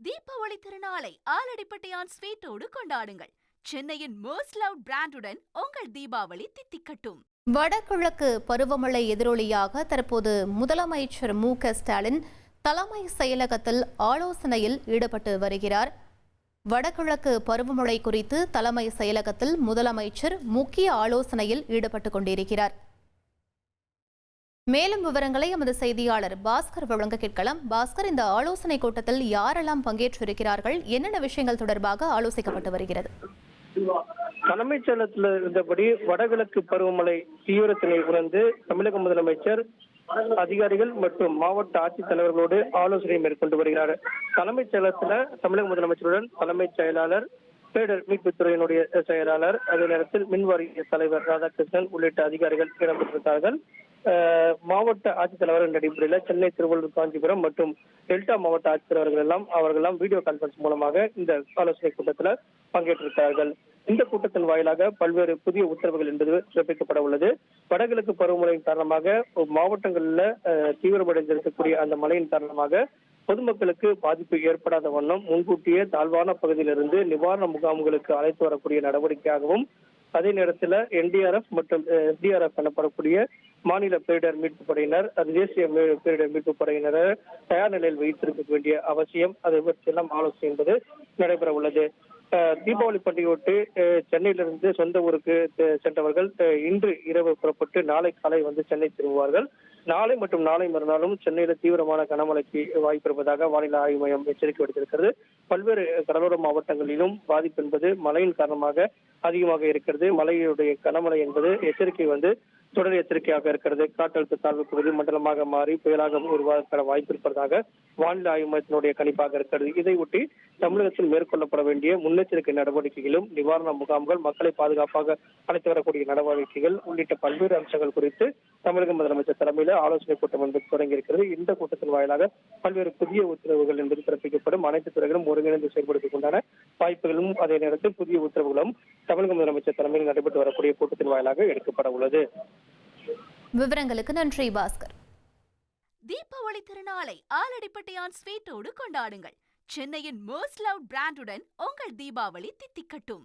தீபாவளி திருநாளை ஆலடிப்பட்டியான் ஸ்வீட்டோடு கொண்டாடுங்கள். சென்னையின் மோஸ்ட் லவ்ட் பிராண்டுடன் உங்கள் தீபாவளி தித்திக்கட்டும். வடகிழக்கு பருவமழை எதிரொலியாக தற்போது முதலமைச்சர் மு.க.ஸ்டாலின் தலைமை செயலகத்தில் ஆலோசனையில் ஈடுபட்டு வருகிறார். வடகிழக்கு பருவமழை குறித்து தலைமை செயலகத்தில் முதலமைச்சர் முக்கிய ஆலோசனையில் ஈடுபட்டுக் கொண்டிருக்கிறார். மேலும் விவரங்களை எமது செய்தியாளர் பாஸ்கர் வழங்க கேட்கலாம். பாஸ்கர், இந்த ஆலோசனை கூட்டத்தில் யாரெல்லாம் பங்கேற்றிருக்கிறார்கள், என்னென்ன விஷயங்கள் தொடர்பாக ஆலோசிக்கப்பட்டு வருகிறது? தலைமைச் செயலகத்தில் இருந்தபடி வடகிழக்கு பருவமழை தீவிரத்தினை உணர்ந்து தமிழக முதலமைச்சர் அதிகாரிகள் மற்றும் மாவட்ட ஆட்சித்தலைவர்களோடு ஆலோசனை மேற்கொண்டு வருகிறார். தலைமைச் செயலகத்தில் தமிழக முதலமைச்சருடன் தலைமைச் செயலாளர், பேரிடர் மீட்புத்துறையினுடைய செயலாளர், அதே நேரத்தில் மின்வாரிய தலைவர் ராதாகிருஷ்ணன் உள்ளிட்ட அதிகாரிகள் இடம்பெற்றிருந்தார்கள். மாவட்ட ஆட்சித்தலைவர் என்ற அடிப்படையில் சென்னை, திருவள்ளூர், காஞ்சிபுரம் மற்றும் டெல்டா மாவட்ட ஆட்சித்தலைவர்கள் அவர்களெல்லாம் வீடியோ கான்பரன்ஸ் மூலமாக இந்த ஆலோசனை கூட்டத்தில் பங்கேற்றிருக்கிறார்கள். இந்த கூட்டத்தின் வாயிலாக பல்வேறு புதிய உத்தரவுகள் என்பது பிறப்பிக்கப்பட உள்ளது. வடகிழக்கு பருவமழையின் காரணமாக மாவட்டங்களில் தீவிரமடைந்திருக்கக்கூடிய அந்த மழையின் காரணமாக பொதுமக்களுக்கு பாதிப்பு ஏற்படாத வண்ணம் முன்கூட்டியே தாழ்வான பகுதியிலிருந்து நிவாரண முகாம்களுக்கு அழைத்து வரக்கூடிய நடவடிக்கையாகவும், அதே நேரத்தில் என்டிஆர்எஃப் மற்றும் எஸ்டிஆர்எஃப் எனப்படக்கூடிய மாநில பேரிடர் மீட்பு படையினர், தேசிய பேரிடர் மீட்பு படையினரை தயார் நிலையில் வைத்திருக்க வேண்டிய அவசியம், அதை பற்றியெல்லாம் ஆலோசனை என்பது நடைபெற உள்ளது. தீபாவளி பண்டிகையொட்டி சென்னையிலிருந்து சொந்த ஊருக்கு சென்றவர்கள் இன்று இரவு புறப்பட்டு நாளை காலை வந்து சென்னை திரும்புவார்கள். நாளை மற்றும் நாளை மறுநாளும் சென்னையில தீவிரமான கனமழைக்கு வாய்ப்பு இருப்பதாக வானிலை ஆய்வு மையம் எச்சரிக்கை விடுத்திருக்கிறது. பல்வேறு கடலோர மாவட்டங்களிலும் பாதிப்பு என்பது மழையின் காரணமாக அதிகமாக இருக்கிறது. மழையுடைய கனமழை என்பது எச்சரிக்கை தொடர் எச்சரிக்கையாக இருக்கிறது. காற்றழுத்த தாழ்வு பகுதி மண்டலமாக மாறி புயலாக உருவாக வாய்ப்பு இருப்பதாக வானிலை ஆய்வு மையத்தினுடைய கணிப்பாக இருக்கிறது. இதையொட்டி தமிழகத்தில் மேற்கொள்ளப்பட வேண்டிய முன்னெச்சரிக்கை நடவடிக்கைகளும், நிவாரண முகாம்கள், மக்களை பாதுகாப்பாக அழைத்து வரக்கூடிய நடவடிக்கைகள் உள்ளிட்ட பல்வேறு அம்சங்கள் குறித்து தமிழக முதலமைச்சர் தலைமையில் ஆலோசனை கூட்டம் என்பது தொடங்கியிருக்கிறது. இந்த கூட்டத்தின் வாயிலாக பல்வேறு புதிய உத்தரவுகள் என்பது பிறப்பிக்கப்படும். அனைத்து துறைகளும் ஒருங்கிணைந்து செயல்படுத்திக் கொண்டான வாய்ப்புகளும், அதே நேரத்தில் புதிய உத்தரவுகளும் தமிழக முதலமைச்சர் தலைமையில் நடைபெற்று வரக்கூடிய கூட்டத்தின் வாயிலாக எடுக்கப்பட உள்ளது. விவரங்களுக்கு நன்றி பாஸ்கர். தீபாவளி திருநாளை ஆலடிப்பட்டியான் ஸ்வீட்டோடு கொண்டாடுங்கள். சென்னையின் மோஸ்ட் லவ்ட் பிராண்டுடன் உங்கள் தீபாவளி தித்திக்கட்டும்.